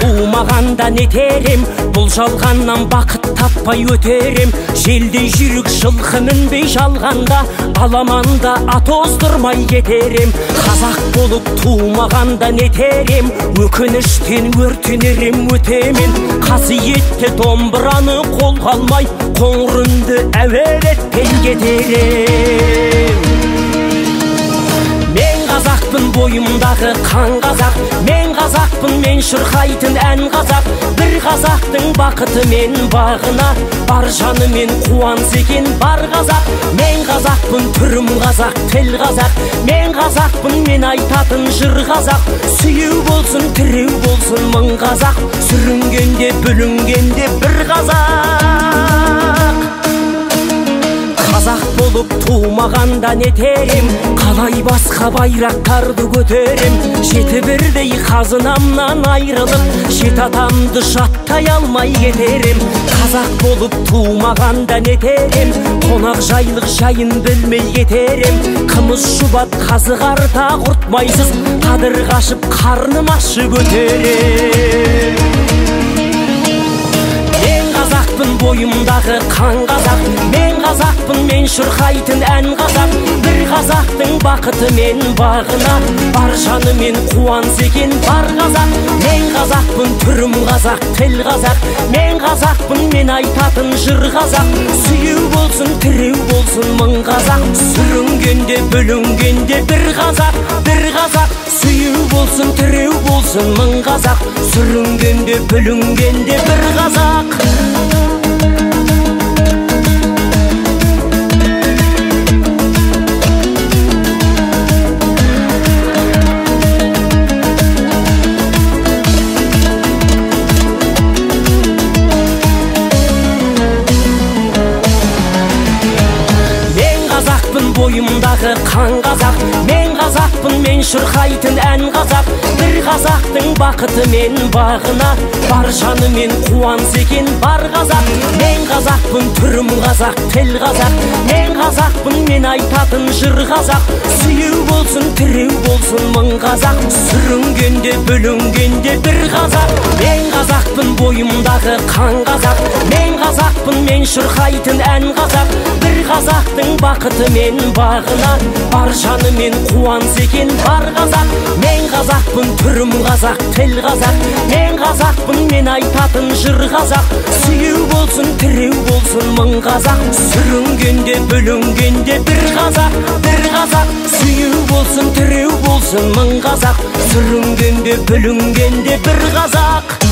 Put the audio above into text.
Туумаганда нетерем, бұл жалғаннан бақыт таппай өтерем. Желдей жүрік жылқы мінбей жалғанда, аламанда ат оздырмай кетерем. Қазақ болып туумаганда нетерем, өкініштен өртенерем өтемен. Қасиетті домбыраны қолға алмай, қоңыр үнді әуелеттен кетерем. Мен қазақпын, бойымдағы қан қазақ, мен қазақпын, мен шырқайтын ән қазақ. Бір қазақтың бақыты мен бағына, бар жаны мен қуанса екен бар қазақ. Мен қазақпын, түрім қазақ, тіл қазақ, мен қазақпын, мен айтатын жыр қазақ. Сүйеу болсын, тіреу болсын мың қазақ, сүрінгенде бүлінгенде бір қазақ. Қазақ болып туумаганда нетерем, қалай басқа байрақтарды көтерем. Жеті бірдей қазынамнан айрылып, жет атамды жаттай алмай кетерем. Қазақ болып туумаганда нетерем, қонақ жайлық жайын білмей кетерем. Қымыз шұбат қазы қарта құртмайсыз, қадыр қашып қарным ашып өтерем. Қазақпын, бойымдағы қан қазақ, мен қазақпын, мен шырқайтын ән қазақ. Бір қазақтың бақыты мен бағына, бар жаны мен қуанса екен бар қазақ. Мен қазақпын, түрім қазақ, тіл қазақ, мен қазақпын, мен айтатын жыр қазақ. Сүйеу болсын, тіреу болсын мың қазақ, сүрінгенде бүлінгенде бір қазақ, бір қазақ. Сүйеу болсын, тіреу болсын мың қазақ, сүрінгенде бүлінгенде бір қазақ. Бойымдағы қан қазақ, мен қазақпын, мен шырқайтын ән қазақ. Бір қазақтың бақыты мен бағына, бар жаны мен қуанса екен бар қазақ. Мен қазақпын, түрім қазақ, тіл қазақ, мен қазақпын, мен айтатын жыр қазақ. Сүйеу болсын, тіреу болсын мың қазақ, сүрінгенде бүлінгенде бір қазақ. Мен қазақпын, бойымдағы қан қазақ, мен қазақпын, мен шырқайтын ән қазақ. Бір қазақтың бақыты мен бағына, бар жаны мен қуанса екен бар қазақ. Мен қазақпын, түрім қазақ, тіл қазақ, мен қазақпын, мен айтатын жыр қазақ. Сүйеу болсын, тіреу болсын мың қазақ, сүрінгенде бүлінгенде бір қазақ, бір қазақ. Сүйеу болсын, тіреу болсын мың қазақ, сүрінгенде бүлінгенде бір қазақ.